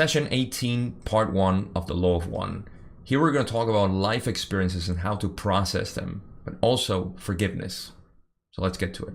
Session 18, Part 1 of the Law of One. Here we're going to talk about life experiences and how to process them, but also forgiveness. So let's get to it.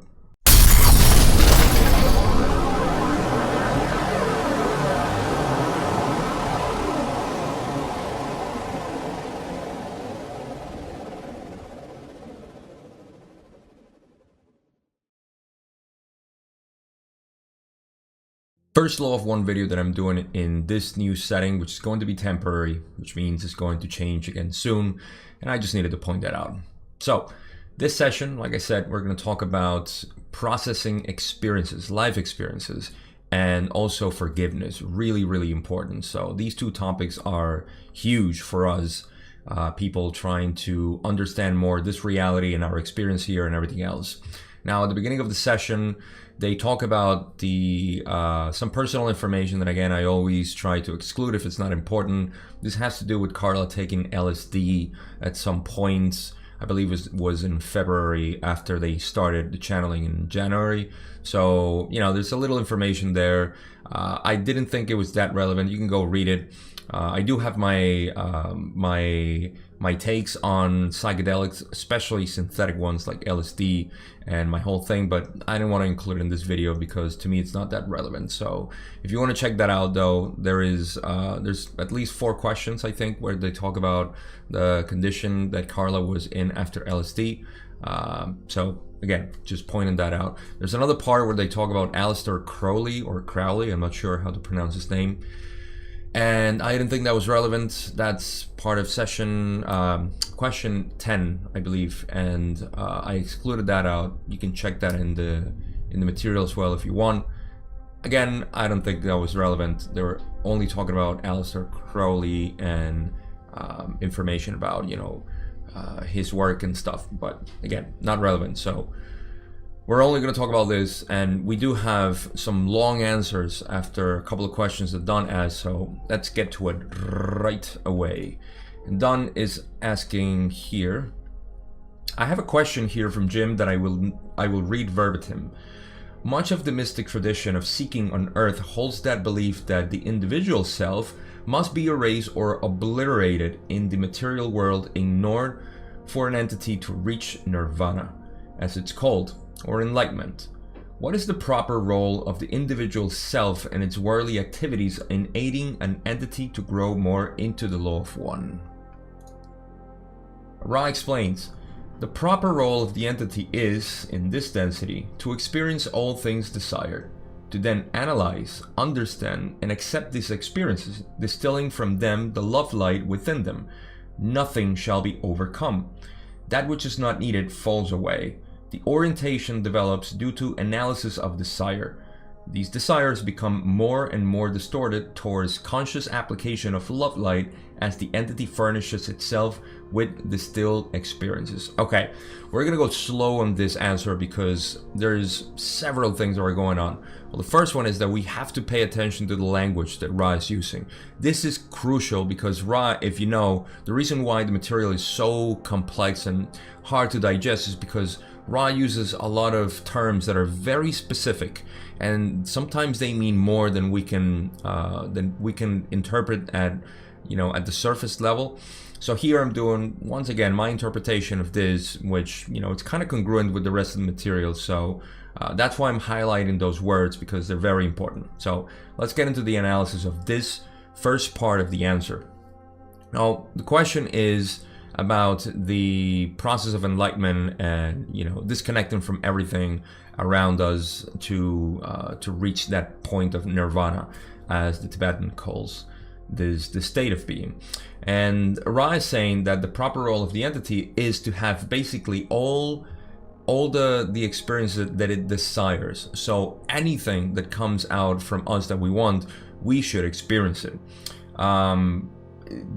First Law of One video that I'm doing in this new setting, which is going to be temporary, which means it's going to change again soon, and I just needed to point that out. So this session, like I said, we're going to talk about processing experiences, life experiences, and also forgiveness. Really, really important. So these two topics are huge for us, people trying to understand more this reality and our experience here and everything else. Now, at the beginning of the session, they talk about the some personal information that, again, I always try to exclude if it's not important. This has to do with Carla taking LSD at some point. I believe it was in February after they started the channeling in January. So, you know, there's a little information there. I didn't think it was that relevant. You can go read it. I do have my my takes on psychedelics, especially synthetic ones like LSD and my whole thing, but I didn't want to include it in this video because to me it's not that relevant. So if you want to check that out, though, there's at least 4 questions, I think, where they talk about the condition that Carla was in after LSD. So again, just pointing that out. There's another part where they talk about Aleister Crowley or Crowley, I'm not sure how to pronounce his name. And I didn't think that was relevant. That's part of session question 10, I believe, and I excluded that out. You can check that in the material as well if you want. Again, I don't think that was relevant. They were only talking about Aleister Crowley and information about, you know, his work and stuff. But again, not relevant. So we're only going to talk about this, and we do have some long answers after a couple of questions that Don asked, so let's get to it right away. And Don is asking here, I have a question here from Jim that I will read verbatim. Much of the mystic tradition of seeking on earth holds that belief that the individual self must be erased or obliterated in the material world, ignored for an entity to reach nirvana, as it's called, or enlightenment. What is the proper role of the individual self and its worldly activities in aiding an entity to grow more into the Law of One? Ra explains, the proper role of the entity is, in this density, to experience all things desired, to then analyze, understand, and accept these experiences, distilling from them the love light within them. Nothing shall be overcome. That which is not needed falls away. The orientation develops due to analysis of desire. These desires become more and more distorted towards conscious application of love light as the entity furnishes itself with distilled experiences. Okay, we're gonna go slow on this answer because there's several things that are going on. Well, the first one is that we have to pay attention to the language that Ra is using. This is crucial because Ra, if you know, the reason why the material is so complex and hard to digest is because Ra uses a lot of terms that are very specific, and sometimes they mean more than we can interpret at, you know, at the surface level. So here I'm doing, once again, my interpretation of this, which, you know, it's kind of congruent with the rest of the material. So that's why I'm highlighting those words, because they're very important. So let's get into the analysis of this first part of the answer. Now, the question is about the process of enlightenment and, you know, disconnecting from everything around us to reach that point of nirvana, as the Tibetan calls this state of being. And Ra is saying that the proper role of the entity is to have basically all the experiences that it desires. So anything that comes out from us that we want, we should experience it.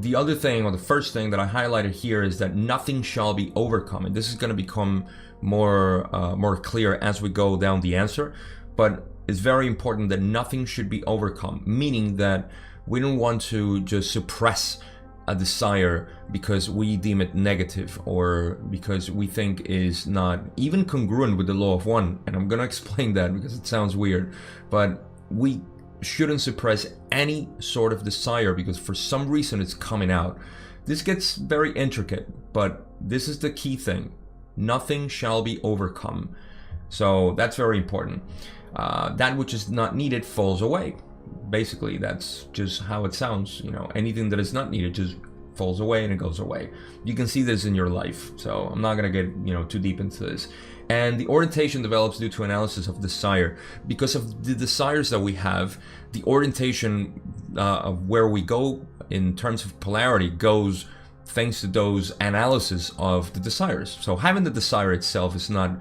The other thing, or the first thing that I highlighted here, is that nothing shall be overcome. And this is going to become more clear as we go down the answer. But it's very important that nothing should be overcome, meaning that we don't want to just suppress a desire because we deem it negative or because we think is not even congruent with the Law of One. And I'm going to explain that because it sounds weird. But we shouldn't suppress any sort of desire because for some reason it's coming out. This gets very intricate, but this is the key thing. Nothing shall be overcome. So that's very important. That which is not needed falls away. Basically, that's just how it sounds. You know, anything that is not needed just falls away and it goes away. You can see this in your life. So I'm not gonna get, you know, too deep into this. And the orientation develops due to analysis of desire. Because of the desires that we have, the orientation of where we go in terms of polarity goes thanks to those analysis of the desires. So having the desire itself is not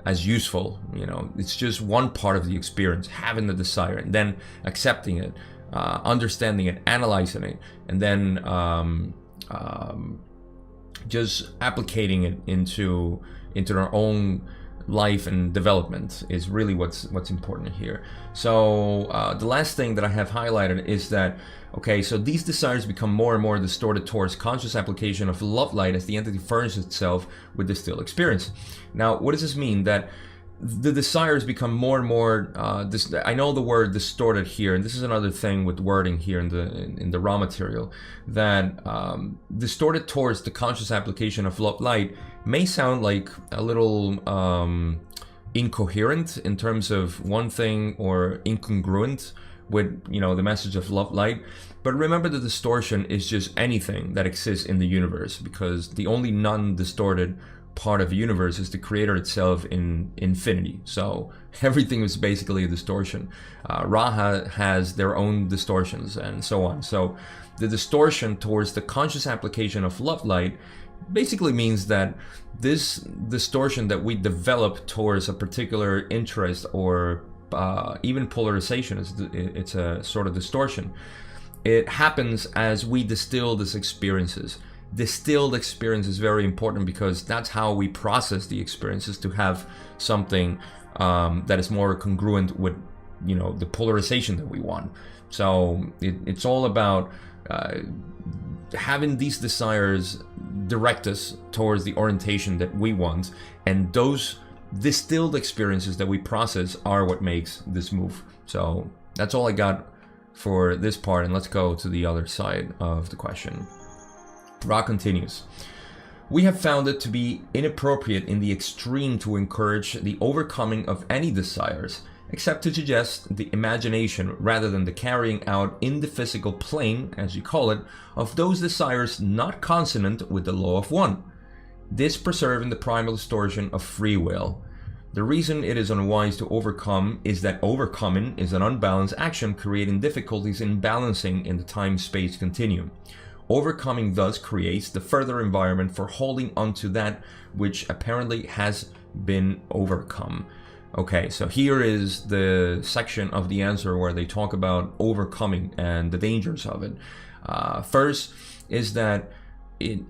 as useful, you know, it's just one part of the experience, having the desire and then accepting it, understanding it, analyzing it, and then just applicating it into our own life and development is really what's important here. So the last thing that I have highlighted is that, okay, so these desires become more and more distorted towards conscious application of love light as the entity furnishes itself with the still experience. Now, what does this mean? That the desires become more and more, I know the word distorted here, and this is another thing with wording here in the raw material, that distorted towards the conscious application of love light may sound like a little incoherent in terms of one thing, or incongruent with, you know, the message of love light. But remember, the distortion is just anything that exists in the universe, because the only non-distorted part of the universe is the creator itself in infinity. So everything is basically a distortion. Raha has their own distortions and so on. So the distortion towards the conscious application of love light basically means that this distortion that we develop towards a particular interest, or even polarization, it's a sort of distortion. It happens as we distill these experiences. Distilled experience is very important because that's how we process the experiences, to have something that is more congruent with, you know, the polarization that we want. So it's all about having these desires direct us towards the orientation that we want, and those distilled experiences that we process are what makes this move. So that's all I got for this part, and let's go to the other side of the question. Ra continues. We have found it to be inappropriate in the extreme to encourage the overcoming of any desires, except to suggest the imagination rather than the carrying out in the physical plane, as you call it, of those desires not consonant with the law of one. This preserving the primal distortion of free will. The reason it is unwise to overcome is that overcoming is an unbalanced action, creating difficulties in balancing in the time-space continuum. Overcoming thus creates the further environment for holding onto that which apparently has been overcome. Okay, so here is the section of the answer where they talk about overcoming and the dangers of it. First is that they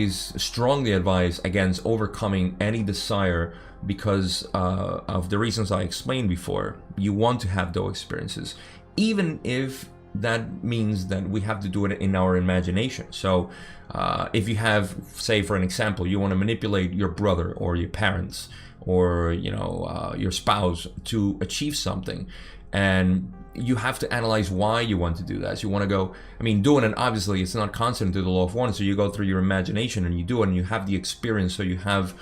strongly advise against overcoming any desire because of the reasons I explained before. You want to have those experiences, even if that means that we have to do it in our imagination. So if you have, say for an example, you want to manipulate your brother or your parents or your spouse to achieve something, and you have to analyze why you want to do that. So you want to go, doing it, obviously it's not consonant to the law of one, so you go through your imagination and you do it and you have the experience, so you have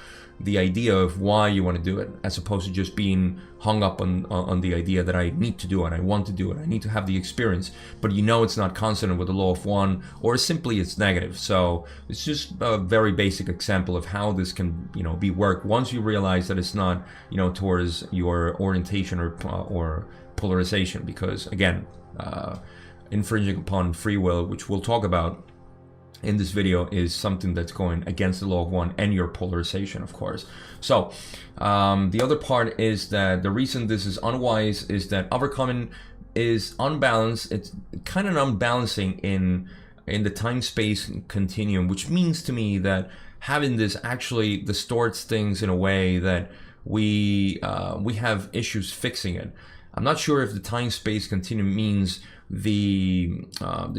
the idea of why you want to do it, as opposed to just being hung up on the idea that I need to do it, I want to do it, I need to have the experience, but it's not consonant with the law of one, or simply it's negative. So it's just a very basic example of how this can be worked once you realize that it's not towards your orientation or polarization, because again, infringing upon free will, which we'll talk about in this video, is something that's going against the law of one and your polarization, of course. So the other part is that the reason this is unwise is that overcoming is unbalanced. It's kind of unbalancing in the time-space continuum, which means to me that having this actually distorts things in a way that we have issues fixing it. I'm not sure if the time-space continuum means the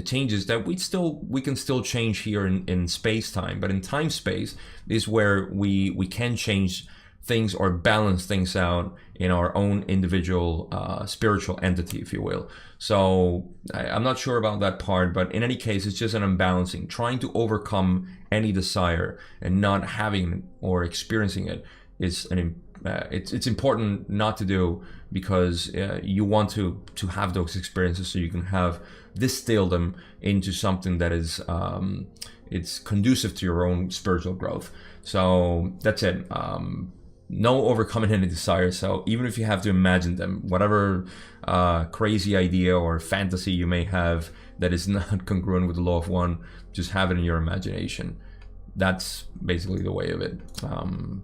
changes that we can still change here in space-time, but in time-space is where we can change things or balance things out in our own individual spiritual entity, if you will. So I'm not sure about that part, but in any case, it's just an unbalancing, trying to overcome any desire and not having or experiencing it is it's important not to do, because you want to have those experiences so you can distill them into something that is it's conducive to your own spiritual growth. So that's it. No overcoming any desires. So even if you have to imagine them, whatever crazy idea or fantasy you may have that is not congruent with the law of one, just have it in your imagination. That's basically the way of it. All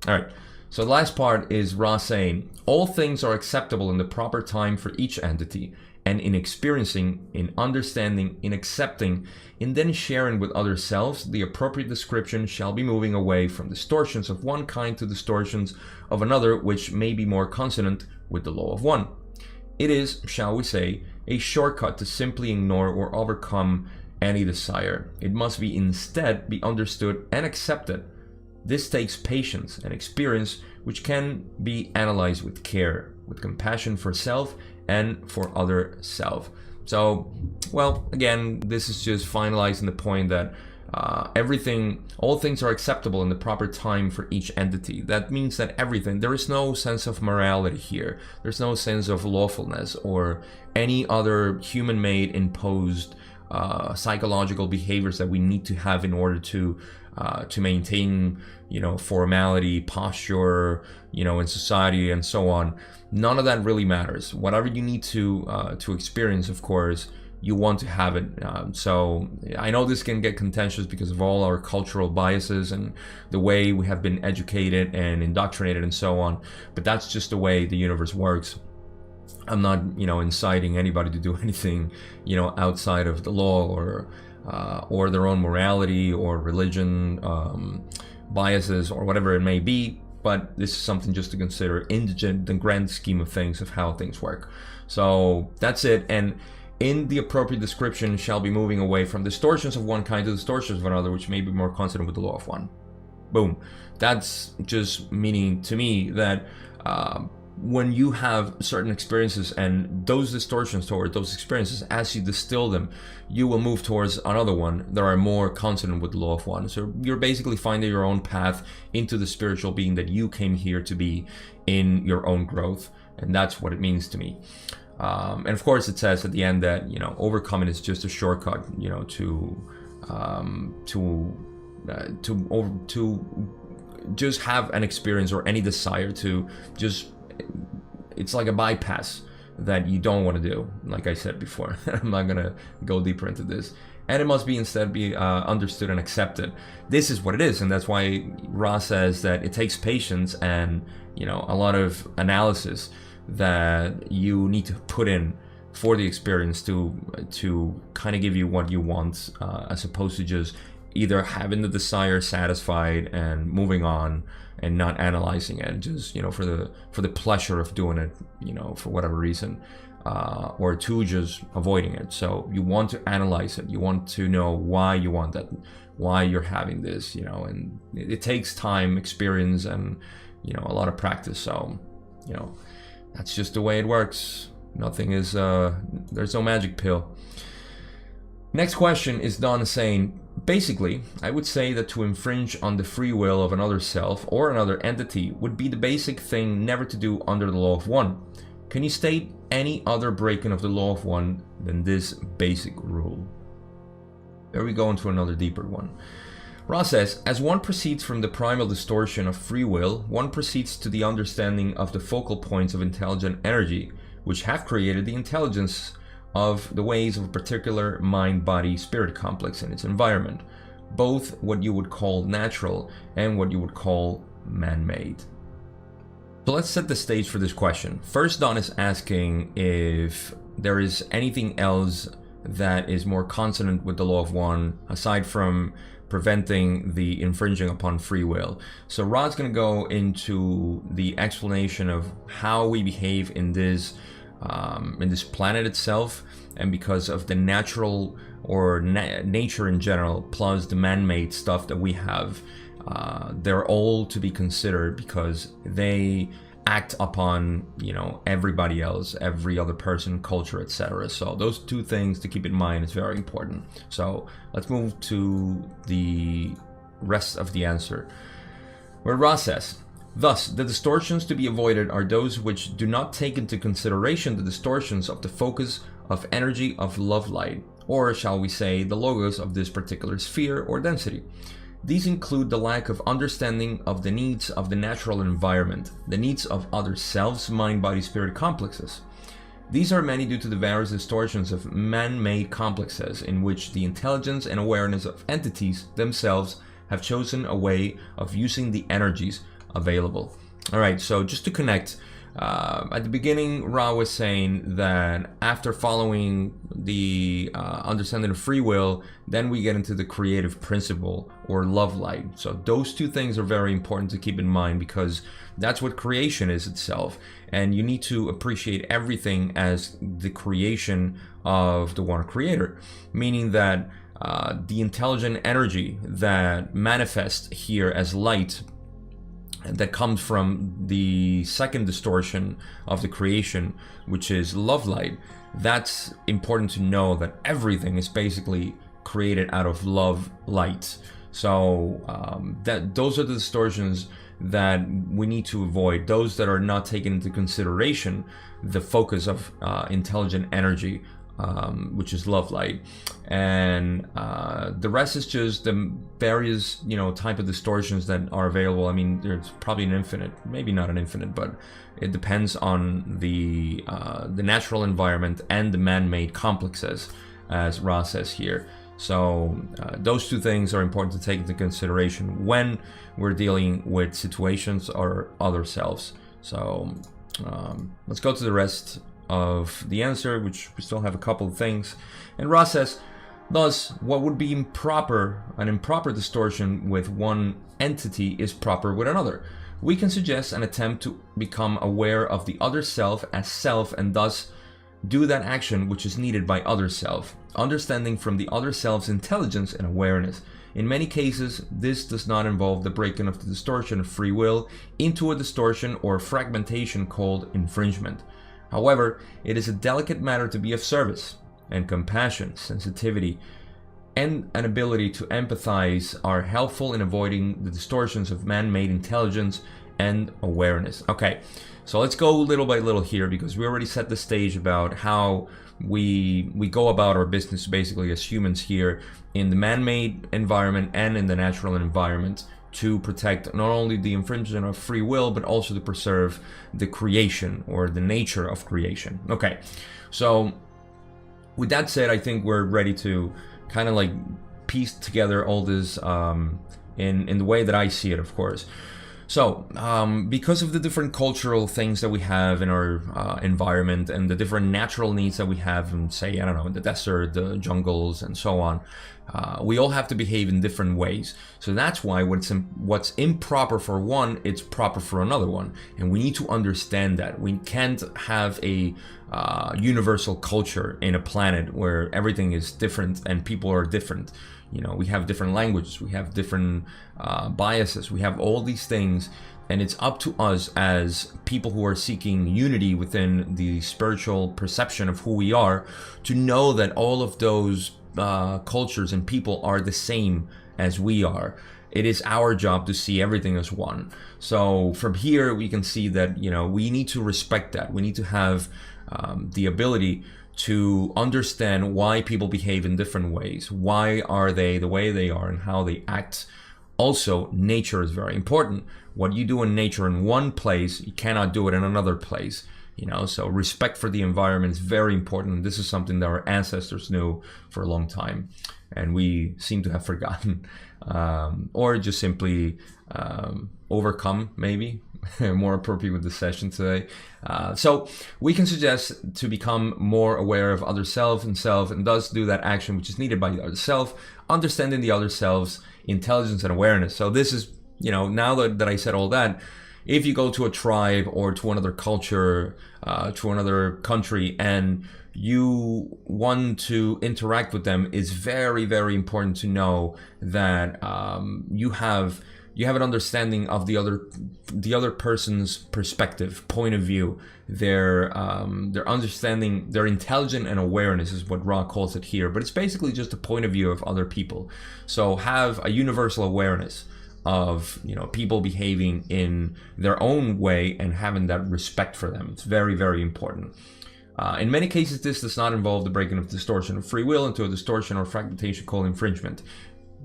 right. So the last part is Ra saying, all things are acceptable in the proper time for each entity, and in experiencing, in understanding, in accepting, in then sharing with other selves, the appropriate description shall be moving away from distortions of one kind to distortions of another, which may be more consonant with the law of one. It is, shall we say, a shortcut to simply ignore or overcome any desire. It must be instead be understood and accepted. This takes patience and experience, which can be analyzed with care, with compassion for self and for other self. So, well, again, this is just finalizing the point that all things are acceptable in the proper time for each entity. That means that there is no sense of morality here. There's no sense of lawfulness or any other human-made imposed psychological behaviors that we need to have in order to maintain, formality, posture, in society and so on. None of that really matters. Whatever you need to experience, of course, you want to have it. So I know this can get contentious because of all our cultural biases and the way we have been educated and indoctrinated and so on. But that's just the way the universe works. I'm not, inciting anybody to do anything, outside of the law or their own morality or religion, biases or whatever it may be. But this is something just to consider in the grand scheme of things of how things work. So that's it. And in the appropriate description shall be moving away from distortions of one kind to distortions of another, which may be more consonant with the law of one. Boom. That's just meaning to me that when you have certain experiences and those distortions toward those experiences, as you distill them, you will move towards another one that are more consonant with the law of one. So you're basically finding your own path into the spiritual being that you came here to be in your own growth. And that's what it means to me. And of course it says at the end that, overcoming is just a shortcut, to just have an experience or any desire to just, it's like a bypass that you don't want to do, like I said before. I'm not going to go deeper into this. And it must be instead be understood and accepted. This is what it is, and that's why Ra says that it takes patience and, a lot of analysis that you need to put in for the experience to kind of give you what you want, as opposed to just either having the desire satisfied and moving on and not analyzing it, just for the pleasure of doing it, for whatever reason, or to just avoiding it. So you want to analyze it. You want to know why you want that, why you're having this, and it takes time, experience, and a lot of practice. So that's just the way it works. Nothing is there's no magic pill. Next question is Don saying, basically, I would say that to infringe on the free will of another self or another entity would be the basic thing never to do under the law of one. Can you state any other breaking of the law of one than this basic rule? There we go into another deeper one. Ra says, as one proceeds from the primal distortion of free will, one proceeds to the understanding of the focal points of intelligent energy, which have created the intelligence of the ways of a particular mind-body-spirit complex in its environment, both what you would call natural and what you would call man-made. So let's set the stage for this question. First, Don is asking if there is anything else that is more consonant with the law of one, aside from preventing the infringing upon free will. So Ra's going to go into the explanation of how we behave in this planet itself, and because of the natural or nature in general, plus the man-made stuff that we have, they're all to be considered because they act upon, you know, everybody else, every other person, culture, etc. So those two things to keep in mind is very important. So let's move to the rest of the answer, where Ra says, thus, the distortions to be avoided are those which do not take into consideration the distortions of the focus of energy of love light, or shall we say the logos of this particular sphere or density. These include the lack of understanding of the needs of the natural environment, the needs of other selves, mind, body, spirit complexes. These are many due to the various distortions of man-made complexes in which the intelligence and awareness of entities themselves have chosen a way of using the energies available. All right, so just to connect, at the beginning, Ra was saying that after following the understanding of free will, then we get into the creative principle or love light. So those two things are very important to keep in mind because that's what creation is itself. And you need to appreciate everything as the creation of the one creator, meaning that the intelligent energy that manifests here as light that comes from the second distortion of the creation, which is love light. That's important to know, that everything is basically created out of love light. So those are the distortions that we need to avoid, those that are not taken into consideration the focus of intelligent energy, which is love light, and the rest is just the various, you know, type of distortions that are available. I mean, there's probably an infinite, maybe not an infinite, but it depends on the natural environment and the man-made complexes, as Ra says here. So those two things are important to take into consideration when we're dealing with situations or other selves. So let's go to the rest of the answer, which we still have a couple of things. And Ra says, thus, what would be improper, an improper distortion with one entity is proper with another. We can suggest an attempt to become aware of the other self as self and thus do that action which is needed by other self, understanding from the other self's intelligence and awareness. In many cases, this does not involve the breaking of the distortion of free will into a distortion or fragmentation called infringement. However, it is a delicate matter to be of service, and compassion, sensitivity, and an ability to empathize are helpful in avoiding the distortions of man-made intelligence and awareness. Okay, so let's go little by little here, because we already set the stage about how we go about our business basically as humans here in the man-made environment and in the natural environment, to protect not only the infringement of free will, but also to preserve the creation or the nature of creation. Okay, so with that said, I think we're ready to kind of like piece together all this in the way that I see it, of course. So, because of the different cultural things that we have in our environment and the different natural needs that we have in, say, I don't know, in the desert, the jungles, and so on, we all have to behave in different ways. So that's why what's improper for one, it's proper for another one. And we need to understand that. We can't have a universal culture in a planet where everything is different and people are different. You know, we have different languages, we have different biases, we have all these things, and it's up to us as people who are seeking unity within the spiritual perception of who we are to know that all of those cultures and people are the same as we are. It is our job to see everything as one. So from here we can see that, you know, we need to respect that. We need to have the ability to understand why people behave in different ways. Why are they the way they are and how they act. Also, nature is very important. What you do in nature in one place, you cannot do it in another place. You know, so respect for the environment is very important. This is something that our ancestors knew for a long time, and we seem to have forgotten, or just simply overcome, maybe. More appropriate with the session today. So we can suggest to become more aware of other self and thus do that action which is needed by the other self, understanding the other self's intelligence and awareness. So this is, you know, now that I said all that, if you go to a tribe or to another culture, to another country, and you want to interact with them, it's very, very important to know that you have you have an understanding of the other person's perspective, point of view, their understanding, their intelligence and awareness is what Ra calls it here, but it's basically just a point of view of other people. So have a universal awareness of, you know, people behaving in their own way and having that respect for them. It's very, very important. In many cases, this does not involve the breaking of distortion of free will into a distortion or fragmentation called infringement.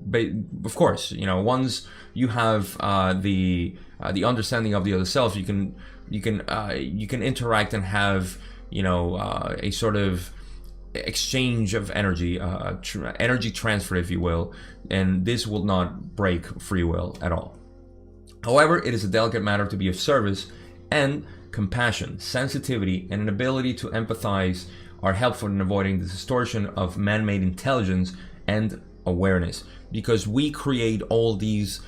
But of course, you know, once you have the understanding of the other self, you can interact and have, you know, a sort of exchange of energy, energy transfer, if you will, and this will not break free will at all. However, it is a delicate matter to be of service, and compassion, sensitivity, and an ability to empathize are helpful in avoiding the distortion of man-made intelligence and awareness, because we create all these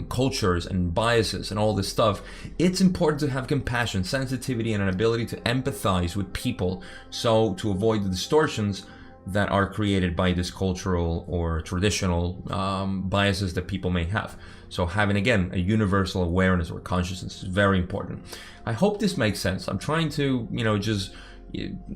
cultures and biases and all this stuff. It's important to have compassion, sensitivity, and an ability to empathize with people, so to avoid the distortions that are created by this cultural or traditional biases that people may have. So having, again, a universal awareness or consciousness is very important. I hope this makes sense. I'm trying to, you know, just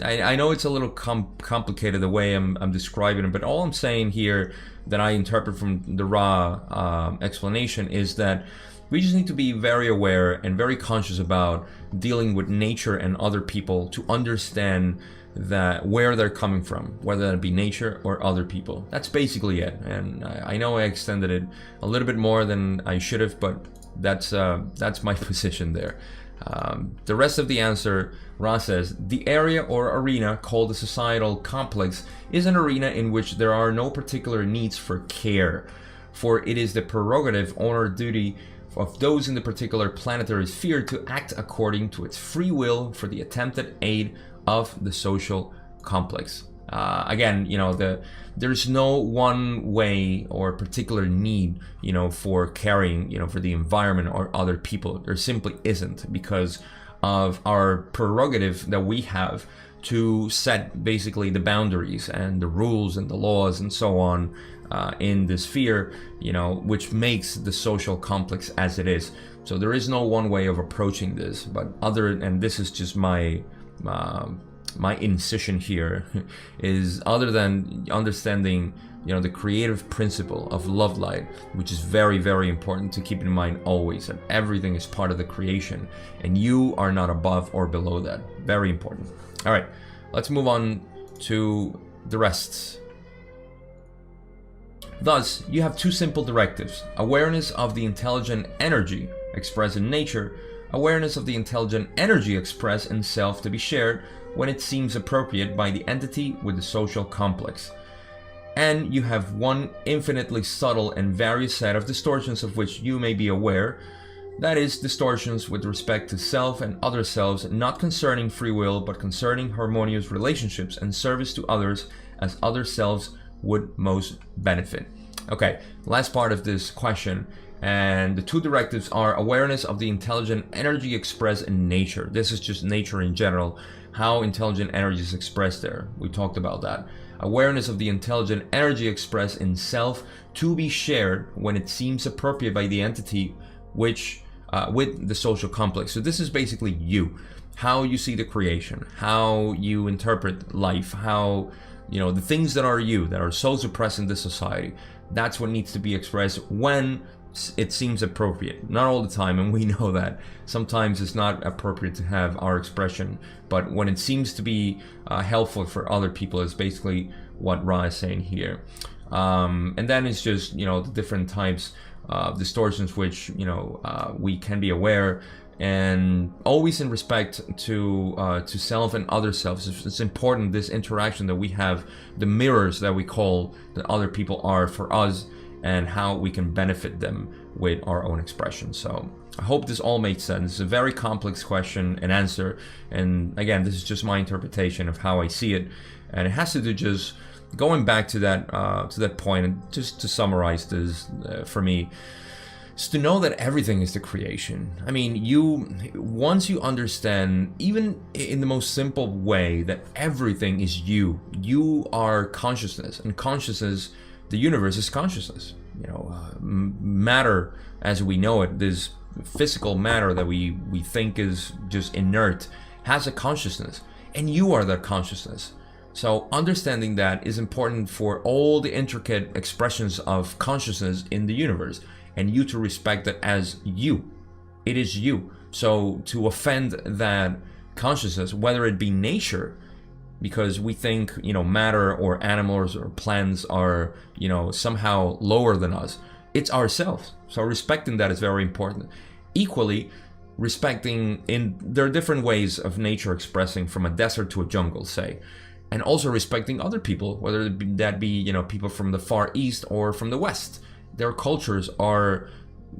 I know it's a little complicated the way I'm describing it, but all I'm saying here that I interpret from the Ra explanation is that we just need to be very aware and very conscious about dealing with nature and other people to understand that where they're coming from, whether that be nature or other people. That's basically it. And I know I extended it a little bit more than I should have, but that's my position there. The rest of the answer, Ra says, the area or arena called the societal complex is an arena in which there are no particular needs for care, for it is the prerogative, honor, duty of those in the particular planetary sphere to act according to its free will for the attempted aid of the social complex. Again, you know, there's no one way or particular need, you know, for caring, you know, for the environment or other people. There simply isn't, because of our prerogative that we have to set basically the boundaries and the rules and the laws and so on in the sphere, you know, which makes the social complex as it is. So there is no one way of approaching this, but and this is just my incision here, is other than understanding, you know, the creative principle of love light, which is very, very important to keep in mind always, that everything is part of the creation and you are not above or below that. Very important. All right, let's move on to the rest. Thus, you have two simple directives: awareness of the intelligent energy expressed in nature, awareness of the intelligent energy expressed in self to be shared when it seems appropriate by the entity with the social complex. And you have one infinitely subtle and various set of distortions of which you may be aware, that is, distortions with respect to self and other selves, not concerning free will, but concerning harmonious relationships and service to others as other selves would most benefit. Okay, last part of this question. And the two directives are awareness of the intelligent energy expressed in nature. This is just nature in general, how intelligent energy is expressed there. We talked about that. Awareness of the intelligent energy expressed in self to be shared when it seems appropriate by the entity which with the social complex. So this is basically you, how you see the creation, how you interpret life, how, you know, the things that are you, that are so suppressed in this society. That's what needs to be expressed when it seems appropriate. Not all the time, and we know that sometimes it's not appropriate to have our expression, but when it seems to be helpful for other people is basically what Ra is saying here. And then it's just, you know, the different types of distortions which, you know, we can be aware, and always in respect to self and other selves. It's important, this interaction that we have, the mirrors that we call that other people are for us, and how we can benefit them with our own expression. So I hope this all makes sense. It's a very complex question and answer, and again, this is just my interpretation of how I see it, and it has to do just going back to that point, and just to summarize this for me, is to know that everything is the creation. I mean, once you understand, even in the most simple way, that everything is you are consciousness, and consciousness, the universe is consciousness. matter as we know it, this physical matter that we think is just inert, has a consciousness, and you are that consciousness. So understanding that is important for all the intricate expressions of consciousness in the universe, and you to respect it as you. It is you. So to offend that consciousness, whether it be nature, because we think, matter or animals or plants are, somehow lower than us, it's ourselves. So respecting that is very important. Equally, respecting there are different ways of nature expressing, from a desert to a jungle, say. And also respecting other people, whether that be people from the Far East or from the West. Their cultures are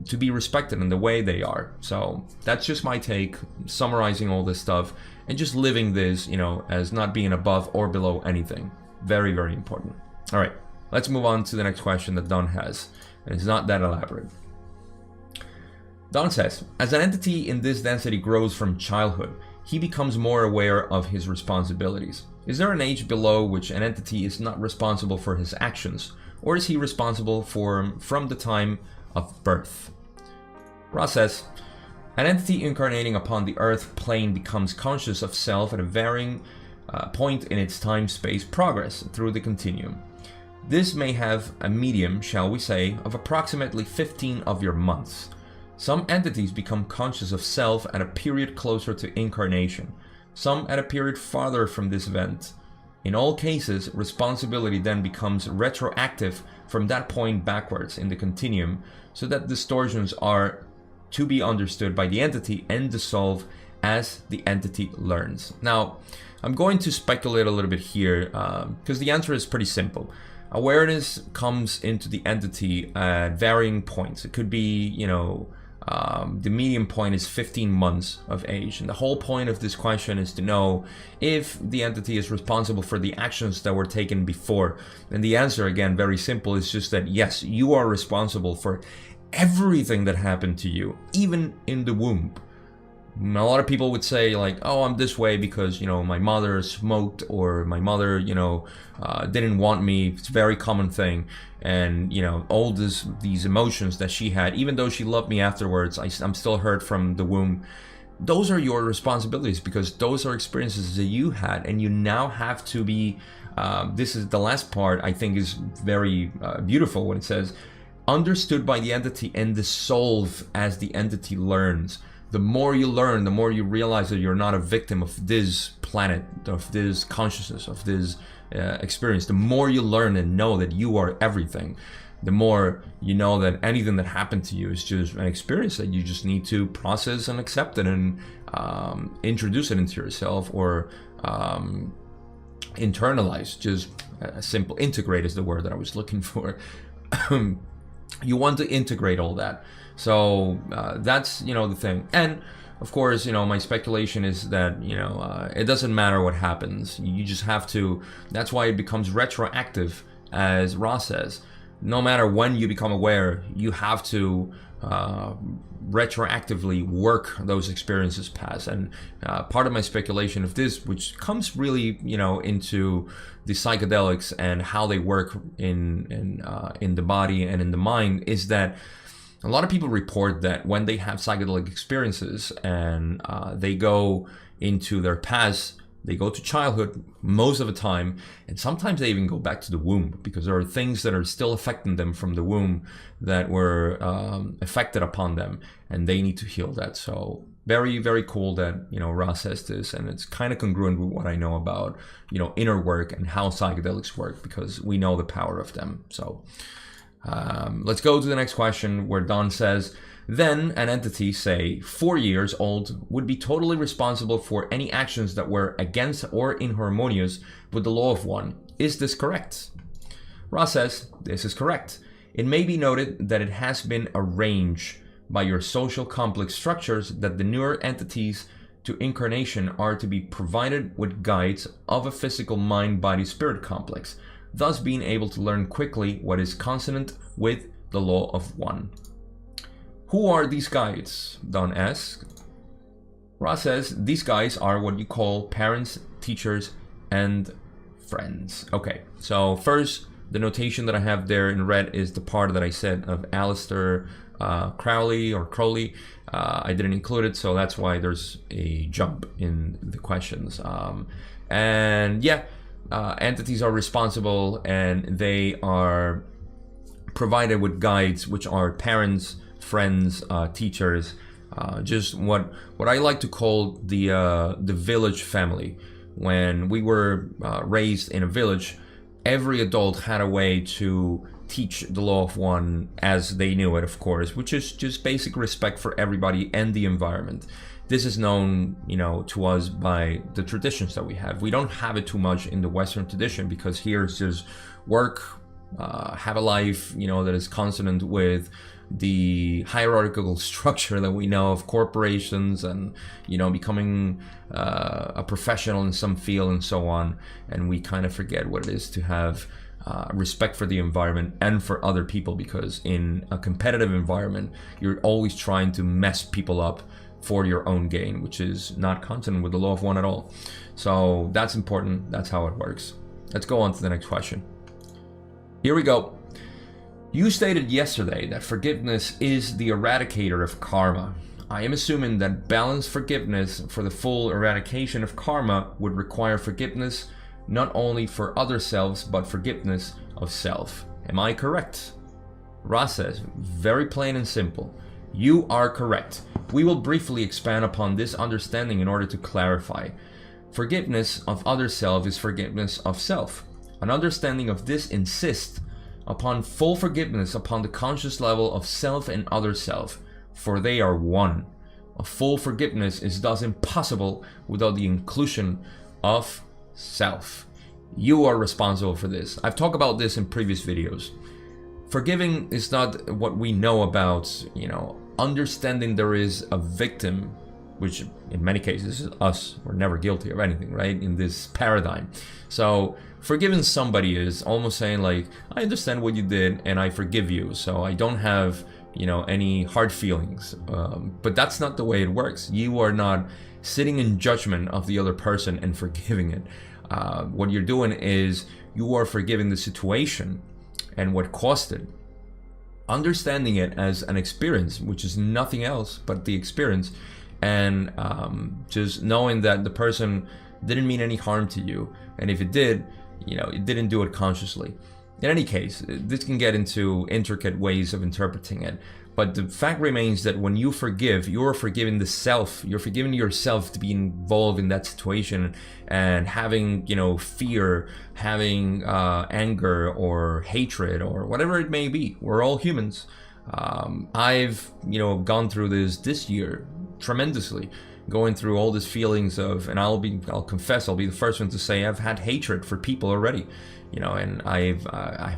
to be respected in the way they are. So that's just my take, summarizing all this stuff and just living this, as not being above or below anything. Very, very important. All right, let's move on to the next question that Don has, and it's not that elaborate. Don says, as an entity in this density grows from childhood, he becomes more aware of his responsibilities. Is there an age below which an entity is not responsible for his actions, or is he responsible for from the time of birth? Ross says, an entity incarnating upon the earth plane becomes conscious of self at a varying point in its time-space progress through the continuum. This may have a medium, shall we say, of approximately 15 of your months. Some entities become conscious of self at a period closer to incarnation, some at a period farther from this event. In all cases, responsibility then becomes retroactive from that point backwards in the continuum, so that distortions are to be understood by the entity and dissolve as the entity learns. Now, I'm going to speculate a little bit here, because the answer is pretty simple. Awareness comes into the entity at varying points. It could be, the median point is 15 months of age. And the whole point of this question is to know if the entity is responsible for the actions that were taken before. And the answer, again, very simple, is just that yes, you are responsible for everything that happened to you, even in the womb. A lot of people would say like, oh, I'm this way because, my mother smoked, or my mother, didn't want me. It's a very common thing. And, all these emotions that she had, even though she loved me afterwards, I'm still hurt from the womb. Those are your responsibilities, because those are experiences that you had, and you now have to be, this is the last part I think is very beautiful when it says, understood by the entity and dissolve as the entity learns. The more you learn, the more you realize that you're not a victim of this planet, of this consciousness, of this experience. The more you learn and know that you are everything, the more you know that anything that happened to you is just an experience that you just need to process and accept it, and introduce it into yourself, or internalize. Just a simple integrate is the word that I was looking for. You want to integrate all that. So that's, the thing. And of course, my speculation is that, it doesn't matter what happens. You just have to, that's why it becomes retroactive, as Ross says. No matter when you become aware, you have to retroactively work those experiences past. And part of my speculation of this, which comes really, into the psychedelics and how they work in the body and in the mind, is that a lot of people report that when they have psychedelic experiences and they go into their past, they go to childhood most of the time, and sometimes they even go back to the womb, because there are things that are still affecting them from the womb that were affected upon them, and they need to heal that. So very, very cool that, Ross says this, and it's kind of congruent with what I know about, inner work and how psychedelics work, because we know the power of them. So let's go to the next question, where Don says, then an entity, say 4 years old, would be totally responsible for any actions that were against or inharmonious with the law of one. Is this correct? Ross says, this is correct. It may be noted that it has been arranged by your social complex structures that the newer entities to incarnation are to be provided with guides of a physical mind-body-spirit complex, thus being able to learn quickly what is consonant with the law of one. Who are these guides? Don asks. Ross says, these guys are what you call parents, teachers, and friends. Okay, so first, The notation that I have there in red is the part that I said of Alistair Crowley. I didn't include it, so that's why there's a jump in the questions. And yeah, entities are responsible, and they are provided with guides, which are parents, friends, teachers, just what I like to call the village family. When we were raised in a village, every adult had a way to teach the law of one as they knew it, of course, which is just basic respect for everybody and the environment. This is known, to us by the traditions that we have. We don't have it too much in the Western tradition, because here it's just work, have a life, that is consonant with the hierarchical structure that we know of corporations and, becoming a professional in some field and so on. And we kind of forget what it is to have respect for the environment and for other people, because in a competitive environment, you're always trying to mess people up for your own gain, which is not consonant with the law of one at all. So that's important. That's how it works. Let's go on to the next question. Here we go. You stated yesterday that forgiveness is the eradicator of karma. I am assuming that balanced forgiveness for the full eradication of karma would require forgiveness not only for other selves, but forgiveness of self. Am I correct? Ra says, very plain and simple. You are correct. We will briefly expand upon this understanding in order to clarify. Forgiveness of other self is forgiveness of self. An understanding of this insists upon full forgiveness upon the conscious level of self and other self, for they are one. A full forgiveness is thus impossible without the inclusion of self. You are responsible for this. I've talked about this in previous videos. Forgiving is not what we know about, understanding there is a victim, which in many cases is us. We're never guilty of anything, right? In this paradigm. So forgiving somebody is almost saying like, I understand what you did and I forgive you. So I don't have, any hard feelings. But that's not the way it works. You are not sitting in judgment of the other person and forgiving it. What you're doing is you are forgiving the situation and what caused it. Understanding it as an experience, which is nothing else but the experience, and just knowing that the person didn't mean any harm to you, and if it did, it didn't do it consciously. In any case, this can get into intricate ways of interpreting it, but the fact remains that when you forgive, you're forgiving the self. You're forgiving yourself to be involved in that situation and having, fear, having anger or hatred or whatever it may be. We're all humans. I've, gone through this year tremendously, going through all these feelings of, and I'll confess, I'll be the first one to say I've had hatred for people already. And I've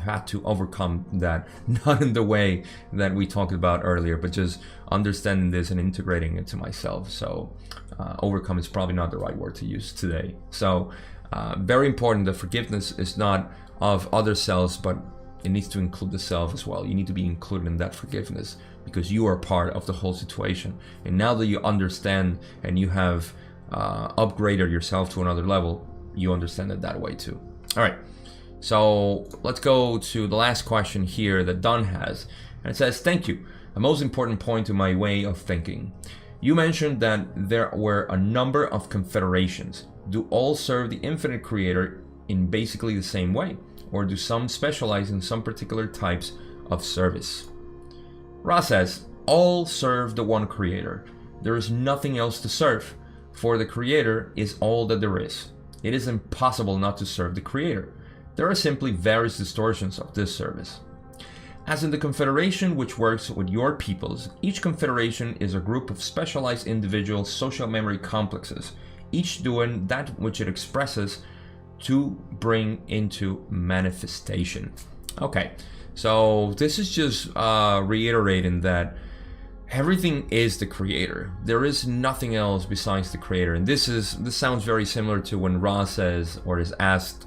had to overcome that, not in the way that we talked about earlier, but just understanding this and integrating it to myself. So overcome is probably not the right word to use today. So very important that forgiveness is not of other selves, but it needs to include the self as well. You need to be included in that forgiveness because you are part of the whole situation. And now that you understand and you have upgraded yourself to another level, you understand it that way too. All right. So let's go to the last question here that Don has. And it says, thank you. A most important point to my way of thinking. You mentioned that there were a number of confederations. Do all serve the infinite creator in basically the same way? Or do some specialize in some particular types of service? Ra says, all serve the one creator. There is nothing else to serve, for the creator is all that there is. It is impossible not to serve the creator. There are simply various distortions of this service. As in the confederation which works with your peoples, each confederation is a group of specialized individual social memory complexes, each doing that which it expresses to bring into manifestation. Okay, so this is just reiterating that everything is the creator. There is nothing else besides the creator. And this sounds very similar to when Ra says or is asked,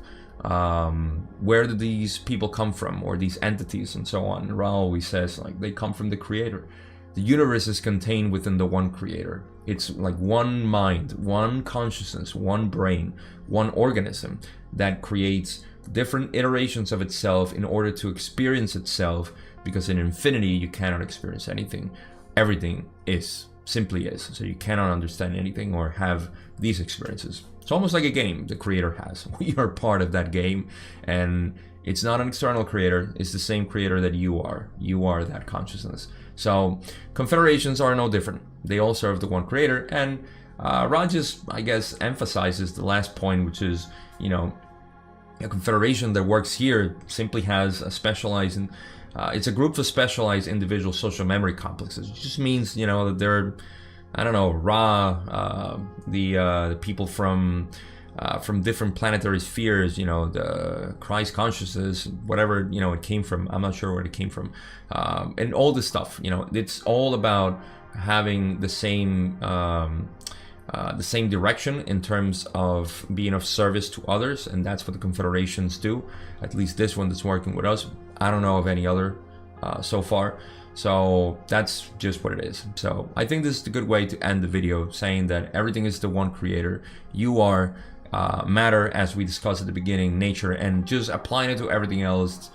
where do these people come from, or these entities and so on. Ra always says like they come from the creator. The universe is contained within the one creator. It's like one mind, one consciousness, one brain, one organism that creates different iterations of itself in order to experience itself, because in infinity you cannot experience anything. Everything is, simply is. So you cannot understand anything or have these experiences. It's almost like a game the creator has. We are part of that game, and it's not an external creator, it's the same creator that you are. You are that consciousness. So confederations are no different. They all serve the one creator, and Raj just, I guess, emphasizes the last point, which is, you know, a confederation that works here simply has a specialized, it's a group of specialized individual social memory complexes. It just means, you know, that they're, I don't know, the people from different planetary spheres, you know, the Christ consciousness, whatever, you know, it came from. I'm not sure where it came from, and all this stuff. You know, it's all about having the same direction in terms of being of service to others, and that's what the confederations do. At least this one that's working with us. I don't know of any other so far. So that's just what it is. So I think this is a good way to end the video, saying that everything is the one creator. You are matter, as we discussed at the beginning, nature, and just applying it to everything else,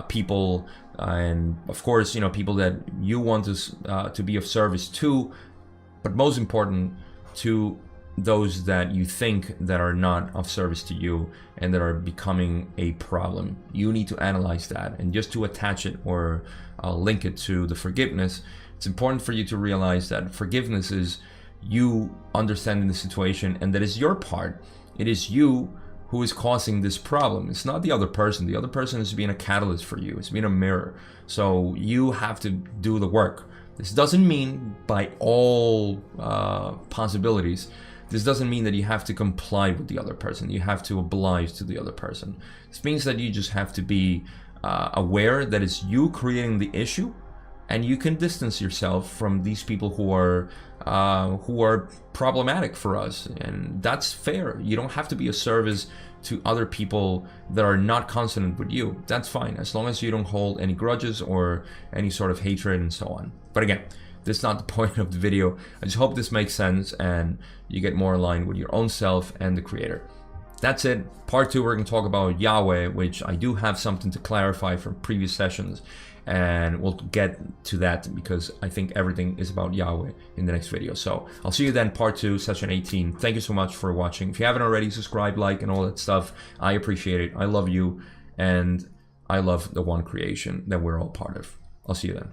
people, and of course, you know, people that you want to be of service to, but most important, to those that you think that are not of service to you and that are becoming a problem. You need to analyze that, and just to attach it or link it to the forgiveness, it's important for you to realize that forgiveness is you understanding the situation, and that is your part. It is you who is causing this problem. It's not the other person. The other person is being a catalyst for you. It's being a mirror. So you have to do the work. This doesn't mean, by all possibilities, this doesn't mean that you have to comply with the other person. You have to oblige to the other person. This means that you just have to be aware that it's you creating the issue, and you can distance yourself from these people who are problematic for us, and that's fair. You don't have to be a service to other people that are not consonant with you. That's fine, as long as you don't hold any grudges or any sort of hatred and so on. But again, this is not the point of the video. I just hope this makes sense and you get more aligned with your own self and the creator. That's it. Part 2, we're going to talk about Yahweh, which I do have something to clarify from previous sessions, and we'll get to that because I think everything is about Yahweh in the next video. So I'll see you then, part 2, session 18. Thank you so much for watching. If you haven't already, subscribe, like, and all that stuff. I appreciate it. I love you, and I love the one creation that we're all part of. I'll see you then.